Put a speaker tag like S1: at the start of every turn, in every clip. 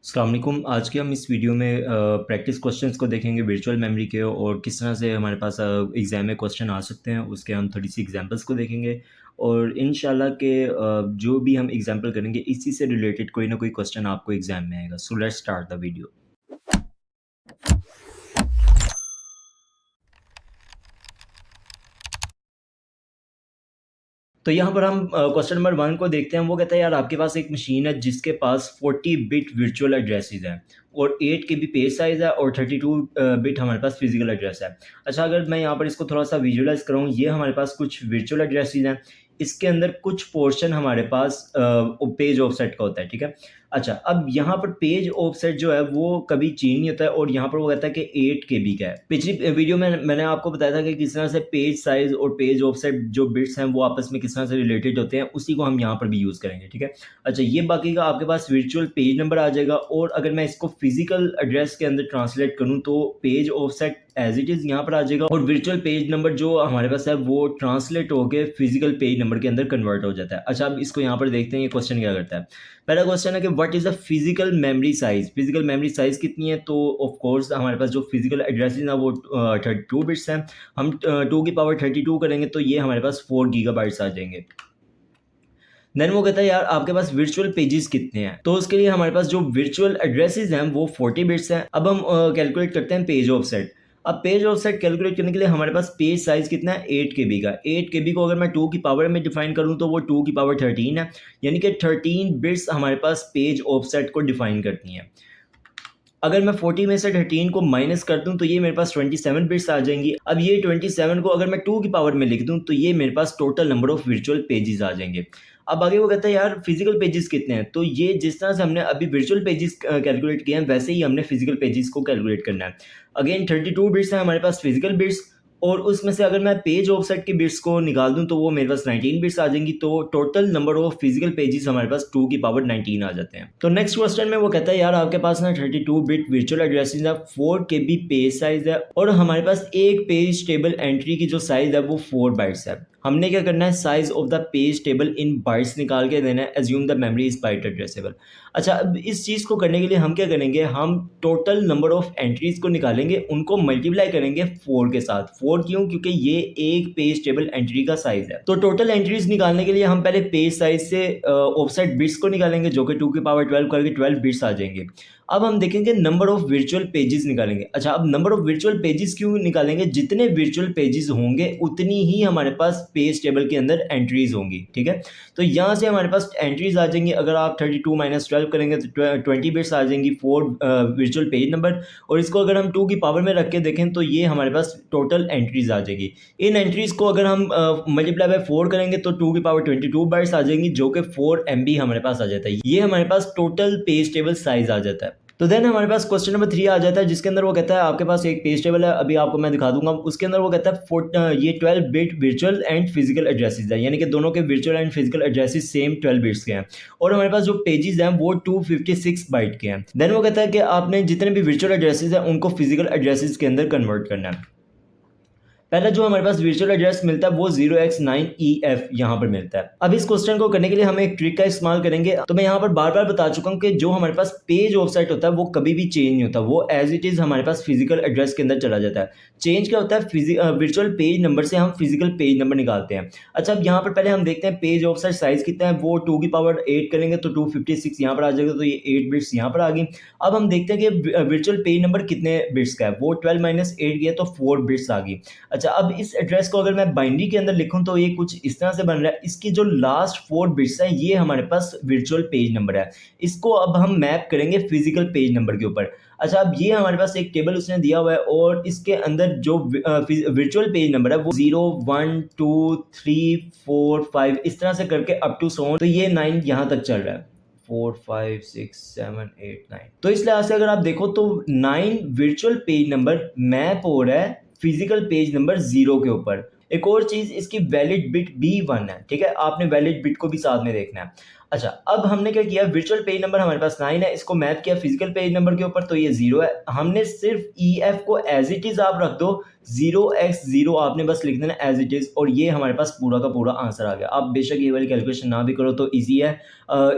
S1: अस्सलाम वालेकुम। आज के हम इस वीडियो में प्रैक्टिस क्वेश्चंस को देखेंगे वर्चुअल मेमोरी के, और किस तरह से हमारे पास एग्ज़ाम में क्वेश्चन आ सकते हैं। उसके हम थोड़ी सी एग्जांपल्स को देखेंगे, और इंशाल्लाह के जो भी हम एग्जांपल करेंगे इसी से रिलेटेड कोई ना कोई क्वेश्चन आपको एग्ज़ाम में आएगा। So let's start the video. तो यहाँ पर हम क्वेश्चन नंबर 1 को देखते हैं। वो कहता है यार आपके पास एक मशीन है जिसके पास 40 बिट वर्चुअल एड्रेसेस हैं, और 8 के बी पेज साइज़ है, और 32 बिट हमारे पास फिजिकल एड्रेस है। अच्छा, अगर मैं यहाँ पर इसको थोड़ा सा विजुअलाइज़ कराऊँ, ये हमारे पास कुछ वर्चुअल एड्रेसेस हैं। इसके अंदर कुछ पोर्शन हमारे पास पेज ऑफसेट का होता है, ठीक है? अच्छा, अब यहाँ पर पेज ऑफसेट जो है वो कभी चेंज नहीं होता है, और यहाँ पर वो कहता है कि 8 केबी का है। पिछली वीडियो में मैंने आपको बताया था कि किस तरह से पेज साइज़ और पेज ऑफसेट जो बिट्स हैं वो आपस में किस तरह से रिलेटेड होते हैं, उसी को हम यहाँ पर भी यूज़ करेंगे, ठीक है? अच्छा, ये बाकी का आपके पास वर्चुअल पेज नंबर आ जाएगा, और अगर मैं इसको फिजिकल एड्रेस के अंदर ट्रांसलेट करूँ तो page offset as it is यहाँ पर आ जाएगा, और वर्चुअल पेज नंबर जो हमारे पास है वो ट्रांसलेट होकर फिजिकल पेज नंबर के अंदर कन्वर्ट हो जाता है। अच्छा, अब इसको यहाँ पर देखते हैं ये क्वेश्चन क्या करता है। पहला क्वेश्चन है कि what is the physical memory size. Physical memory size कितनी है? तो ऑफ कोर्स हमारे पास जो फिजिकल एड्रेस है ना वो 32 बिट्स हैं। हम 2 की पावर 32 करेंगे तो ये हमारे पास 4 गीगाबाइट्स आ जाएंगे। देन वो कहता है यार आपके पास वर्चुअल पेजेस कितने हैं? तो उसके लिए हमारे पास जो वर्चुअल एड्रेसेस हैं वो 40 बिट्स हैं। अब हम कैलकुलेट करते हैं पेज ऑफसेट। अब पेज ऑफसेट कैलकुलेट करने के लिए हमारे पास पेज साइज़ कितना है? 8 केबी का। 8 केबी को अगर मैं 2 की पावर में डिफाइन करूँ तो वो 2 की पावर 13 है, यानी कि 13 बिट्स हमारे पास पेज ऑफसेट को डिफाइन करती हैं। अगर मैं 40 में से 13 को माइनस कर दूं तो ये मेरे पास 27 बिट्स आ जाएंगी। अब ये 27 को अगर मैं 2 की पावर में लिख दूं तो ये मेरे पास total number of virtual pages आ जाएंगे। अब आगे वो कहता है यार फिजिकल पेजेस कितने हैं? तो ये जिस तरह से हमने अभी वर्चुअल पेजेस कैलकुलेट किए हैं वैसे ही हमने फिजिकल पेजेस को कैलकुलेट करना है। अगेन 32 बिट्स है हमारे पास फिजिकल बिट्स, और उसमें से अगर मैं पेज ऑफसेट के बिट्स को निकाल दूं तो वो मेरे पास 19 बिट्स आ जाएंगी। तो total number of physical pages हमारे पास 2 की पावर 19 आ जाते हैं। तो नेक्स्ट क्वेश्चन में वो कहता है यार आपके पास ना 32 बिट वर्चुअल एड्रेसेस है, 4 के बी पेज साइज है, और हमारे पास एक पेज टेबल एंट्री की जो साइज है वो 4 बाइट्स है। हमने क्या करना है? Size of the page table in bytes निकाल के देना है। Assume the memory is byte addressable. अच्छा, अब इस चीज़ को करने के लिए हम क्या करेंगे? हम टोटल नंबर ऑफ एंट्रीज को निकालेंगे, उनको मल्टीप्लाई करेंगे 4 के साथ। 4 क्यों? क्योंकि ये एक पेज टेबल एंट्री का साइज है। तो टोटल एंट्रीज निकालने के लिए हम पहले पेज साइज से ऑफसेट बिट्स को निकालेंगे, जो कि 2 की पावर 12 करके 12 बिट्स आ जाएंगे। अब हम देखेंगे नंबर ऑफ वर्चुअल पेजेस निकालेंगे। अच्छा, अब नंबर ऑफ वर्चुअल पेजेस क्यों निकालेंगे? जितने वर्चुअल पेजेस होंगे उतनी ही हमारे पास पेज टेबल के अंदर एंट्रीज होंगी, ठीक है? तो यहाँ से हमारे पास एंट्रीज आ जाएंगी। अगर आप 32 माइनस 12 करेंगे तो 20 बिट्स आ जाएंगी, 4 वर्चुअल पेज नंबर, और इसको अगर हम 2 की पावर में रख के देखें तो ये हमारे पास टोटल एंट्रीज आ जाएगी। इन एंट्रीज को अगर हम मल्टीप्लाई बाय 4 करेंगे तो 2 की पावर 22 बाइट्स आ जाएंगी, जो कि 4 MB हमारे पास आ जाता है। ये हमारे पास टोटल पेज टेबल साइज आ जाता है। तो देन हमारे पास क्वेश्चन नंबर 3 आ जाता है, जिसके अंदर वो कहता है आपके पास एक पेज टेबल है, अभी आपको मैं दिखा दूंगा। उसके अंदर वो कहता है ये 12 bit virtual and physical addresses है, यानी कि दोनों के virtual and physical addresses same 12 bits के हैं, और हमारे पास जो पेजेस हैं वो 256 बाइट के हैं। देन वो कहता है कि आपने जितने भी वर्चुअल एड्रेसेस हैं उनको फिजिकल एड्रेसेस के अंदर कन्वर्ट करना है। पहला जो हमारे पास वर्चुअल एड्रेस मिलता है वो 0x9EF यहाँ पर मिलता है। अब इस क्वेश्चन को करने के लिए हम एक ट्रिक का इस्तेमाल करेंगे। तो मैं यहाँ पर बार बार बता चुका हूँ कि जो हमारे पास पेज ऑफसेट होता है वो कभी भी चेंज नहीं होता, वो एज इट इज़ हमारे पास फिजिकल एड्रेस के अंदर चला जाता है। चेंज क्या होता है? वर्चुअल पेज नंबर से हम फिजिकल पेज नंबर निकालते हैं। अच्छा, अब यहाँ पर पहले हम देखते हैं पेज ऑफसेट साइज कितना है। वो 2 की पावर 8 करेंगे तो 256 यहाँ पर आ जाएगा, तो ये 8 बिट्स यहाँ पर आ गई। अब हम देखते हैं कि वर्चुअल पेज नंबर कितने बिट्स का है। वो 12 माइनस 8 किया तो 4 बिट्स आ गई। अच्छा, अब इस एड्रेस को अगर मैं बाइनरी के अंदर लिखूं तो ये कुछ इस तरह से बन रहा है। इसकी जो लास्ट 4 बिट्स है ये हमारे पास वर्चुअल पेज नंबर है। इसको अब हम मैप करेंगे फिजिकल पेज नंबर के ऊपर। अच्छा, अब ये हमारे पास एक टेबल उसने दिया हुआ है, और इसके अंदर जो वर्चुअल पेज नंबर है वो 0 1 2 3 4 5 इस तरह से करके अप टू सो, तो ये 9 यहाँ तक चल रहा है। 4 5 6 7 8 9, तो इस लिहाज से अगर आप देखो तो 9 वर्चुअल पेज नंबर मैप हो रहा है फिजिकल पेज नंबर 0 के ऊपर। एक और चीज़, इसकी वैलिड बिट भी 1 है, ठीक है, आपने वैलिड बिट को भी साथ में देखना है। अच्छा, अब हमने क्या किया, वर्चुअल पेज नंबर हमारे पास 9 है, इसको मैप किया फिजिकल पेज नंबर के ऊपर, तो ये 0 है। हमने सिर्फ EF को एज इट इज़ आप रख दो, 0x0 आपने बस लिख देना एज इट इज़, और ये हमारे पास पूरा का पूरा आंसर आ गया। आप बेशक ये वाली कैलकुलेशन ना भी करो तो ईजी है।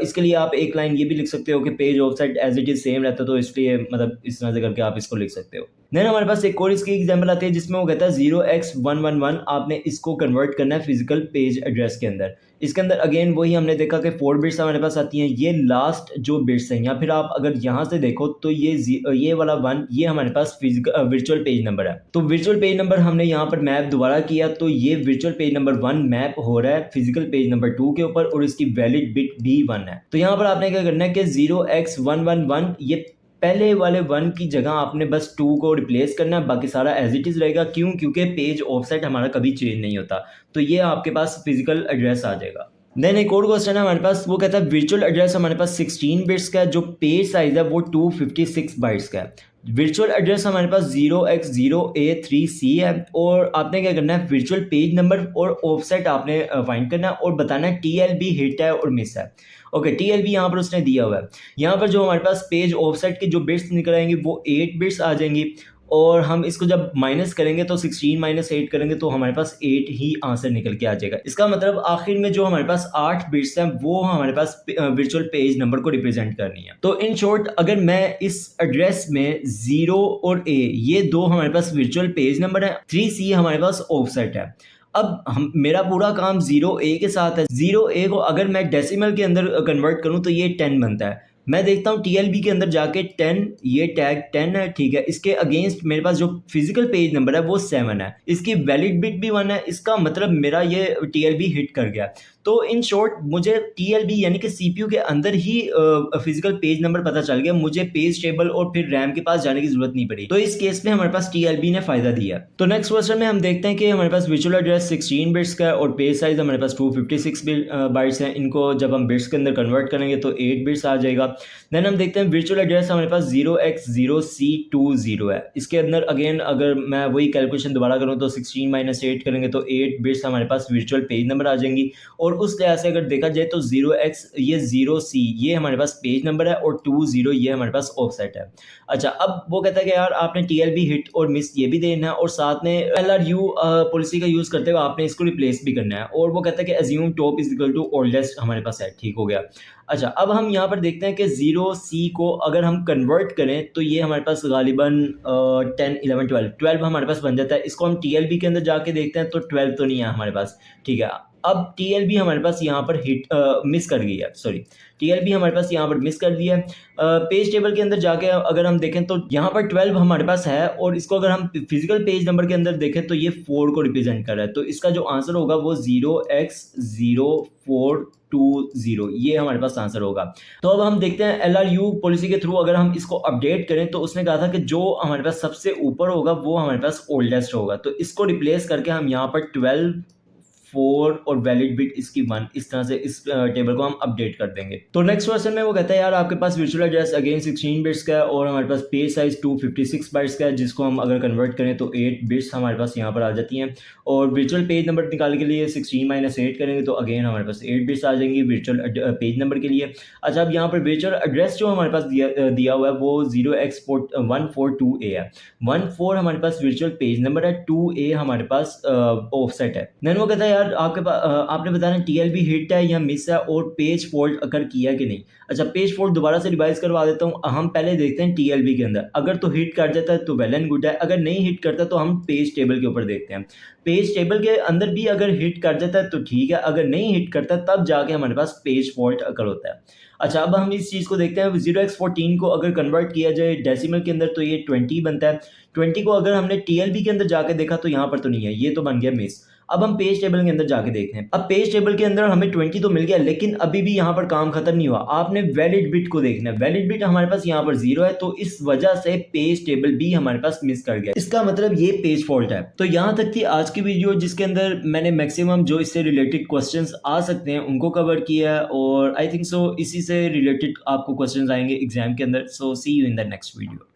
S1: इसके लिए आप एक लाइन ये भी लिख सकते हो कि page offset as it is same रहता है, तो इसलिए मतलब इस तरह से करके आप इसको लिख सकते हो। देन हमारे पास एक और इसकी एग्जांपल आती है जिसमें वो कहता है 0x111, आपने इसको कन्वर्ट करना है फिजिकल पेज एड्रेस के अंदर। इसके अंदर अगेन वही हमने देखा कि 4 बिट्स हमारे पास आती हैं, ये लास्ट जो बिट्स हैं, या फिर आप अगर यहाँ से देखो तो ये वाला 1 ये हमारे पास फिजिकल वर्चुअल पेज नंबर है। तो वर्चुअल पेज नंबर हमने यहाँ पर मैप दोबारा किया, तो ये वर्चुअल पेज नंबर 1 मैप हो रहा है फिजिकल पेज नंबर 2 के ऊपर, और इसकी वैलिड बिट भी 1 है। तो यहाँ पर आपने क्या करना है कि 0x111 ये पहले वाले 1 की जगह आपने बस 2 को रिप्लेस करना है, बाकी सारा एज इट इज़ रहेगा। क्यों? क्योंकि पेज ऑफसेट हमारा कभी चेंज नहीं होता, तो ये आपके पास फिजिकल एड्रेस आ जाएगा। देन एक और क्वेश्चन है हमारे पास, वो कहता है वर्चुअल एड्रेस हमारे पास 16 बिट्स का है, जो पेज साइज है वो 256 बाइट्स का है। वर्चुअल एड्रेस हमारे पास 0x0A3C है, और आपने क्या करना है, वर्चुअल पेज नंबर और ऑफसेट आपने फाइंड करना है और बताना है TLB हिट है और मिस है। ओके, TLB यहाँ पर उसने दिया हुआ है। यहाँ पर जो हमारे पास पेज ऑफसेट की जो बिट्स निकल आएंगी वो 8 बिट्स आ जाएंगी, और हम इसको जब माइनस करेंगे तो 16 माइनस 8 करेंगे तो हमारे पास 8 ही आंसर निकल के आ जाएगा। इसका मतलब आखिर में जो हमारे पास 8 बिट्स हैं वो हमारे पास वर्चुअल पेज नंबर को रिप्रेजेंट करनी है। तो इन शॉर्ट, अगर मैं इस एड्रेस में 0 और A ये दो हमारे पास वर्चुअल पेज नंबर है, 3C हमारे पास ऑफसेट है। अब हम मेरा पूरा काम 0A के साथ है। 0A को अगर मैं डेसिमल के अंदर कन्वर्ट करूं तो ये 10 बनता है। मैं देखता हूँ TLB के अंदर जाके 10, ये टैग 10 है, ठीक है, इसके अगेंस्ट मेरे पास जो फिजिकल पेज नंबर है वो 7 है, इसकी वैलिड बिट भी 1 है, इसका मतलब मेरा ये TLB हिट कर गया। तो इन शॉर्ट मुझे TLB यानी कि CPU के अंदर ही फिजिकल पेज नंबर पता चल गया, मुझे पेज टेबल और फिर रैम के पास जाने की जरूरत नहीं पड़ी। तो इस केस में हमारे पास TLB ने फायदा दिया। तो नेक्स्ट क्वेश्चन में हम देखते हैं कि हमारे पास वर्चुअल एड्रेस 16 बिट्स का है और पेज साइज हमारे पास 256 बाइट्स है। इनको जब हम बिट्स के अंदर कन्वर्ट करेंगे तो 8 बिट्स आ जाएगा। देन हम देखते हैं वर्चुअल एड्रेस हमारे पास 0x0C20 है। इसके अंदर अगेन अगर मैं वही कैलकुलेशन दोबारा करूँ तो 16 माइनस 8 करेंगे तो 8 बिट्स हमारे पास वर्चुअल पेज नंबर आ जाएंगी, और उस लिहाज से अगर देखा जाए तो 0x ये 0C ये हमारे पास पेज नंबर है, और 20 ये हमारे पास ऑफसेट है। अच्छा, अब वो कहता है कि यार आपने TLB हिट और मिस ये भी देना है, और साथ में LRU पॉलिसी का यूज़ करते हुए आपने इसको रिप्लेस भी करना है, और वो कहता है कि assume top is equal to oldest हमारे पास है, ठीक हो गया। अच्छा, अब हम यहाँ पर देखते हैं कि 0C को अगर हम कन्वर्ट करें तो ये हमारे पास गालिबन 10 11 12 हमारे पास बन जाता है। इसको हम TLB के अंदर जाके देखते हैं तो 12 तो नहीं है हमारे पास, ठीक है। अब TLB हमारे पास यहाँ पर मिस कर गई है, सॉरी, TLB हमारे पास यहाँ पर मिस कर दिया है। पेज टेबल के अंदर जाके अगर हम देखें तो यहाँ पर 12 हमारे पास है, और इसको अगर हम फिजिकल पेज नंबर के अंदर देखें तो ये 4 को रिप्रेजेंट कर रहा है, तो इसका जो आंसर होगा वो 0x0420 ये हमारे पास आंसर होगा। तो अब हम देखते हैं LRU पॉलिसी के थ्रू अगर हम इसको अपडेट करें तो उसने कहा था कि जो हमारे पास सबसे ऊपर होगा वो हमारे पास ओल्डेस्ट होगा, तो इसको रिप्लेस करके हम यहाँ पर 12 4 और वैलिड बिट इसकी 1 इस तरह से इस टेबल को हम अपडेट कर देंगे। तो नेक्स्ट क्वेश्चन में वो कहता है यार आपके पास वर्चुअल एड्रेस अगेन 16 बिट्स का है और हमारे पास पेज साइज 256 बाइट्स का है, जिसको हम अगर कन्वर्ट करें तो 8 बिट्स हमारे पास यहाँ पर आ जाती हैं, और वर्चुअल पेज नंबर निकालने के लिए 16 माइनस 8 करेंगे तो अगेन हमारे पास 8 बिट्स आ जाएंगी वर्चुअल पेज नंबर के लिए। अच्छा, अब यहाँ पर वर्चुअल एड्रेस जो हमारे पास दिया हुआ है वो 0x142A है। 14 हमारे पास वर्चुअल पेज नंबर है, 2A हमारे पास ऑफसेट है। देन वो कहता है यार आपके पास आपने बताना TLB हिट है या मिस है और पेज फॉल्ट अगर किया कि नहीं। अच्छा, पेज फॉल्ट दोबारा से रिवाइज करवा देता हूँ। हम पहले देखते हैं TLB के अंदर, अगर तो हिट कर जाता है तो वेल एंड गुड है, अगर नहीं हिट करता तो हम पेज टेबल के ऊपर देखते हैं। पेज टेबल के अंदर भी अगर हिट कर जाता है तो ठीक है, अगर नहीं हिट करता तब जाके हमारे पास पेज फॉल्ट अकर होता है। अच्छा, अब हम इस चीज़ को देखते हैं। 0x14 को अगर कन्वर्ट किया जाए डेसिमल के अंदर तो ये 20 बनता है। 20 को अगर हमने TLB के अंदर जाके देखा तो यहाँ पर तो नहीं है, ये तो बन गया मिस। अब हम पेज टेबल के अंदर जाके देखते हैं। अब पेज टेबल के अंदर हमें 20 तो मिल गया, लेकिन अभी भी यहाँ पर काम खत्म नहीं हुआ। आपने वैलिड बिट को देखना है। वैलिड बिट हमारे पास यहाँ पर 0 है, तो इस वजह से पेज टेबल भी हमारे पास मिस कर गया। इसका मतलब ये पेज फॉल्ट है। तो यहाँ तक थी आज की वीडियो, जिसके अंदर मैंने मैक्सिमम जो इससे रिलेटेड क्वेश्चंस आ सकते हैं उनको कवर किया है, और आई थिंक सो इसी से रिलेटेड आपको क्वेश्चंस आएंगे एग्जाम के अंदर। So see you in the next video.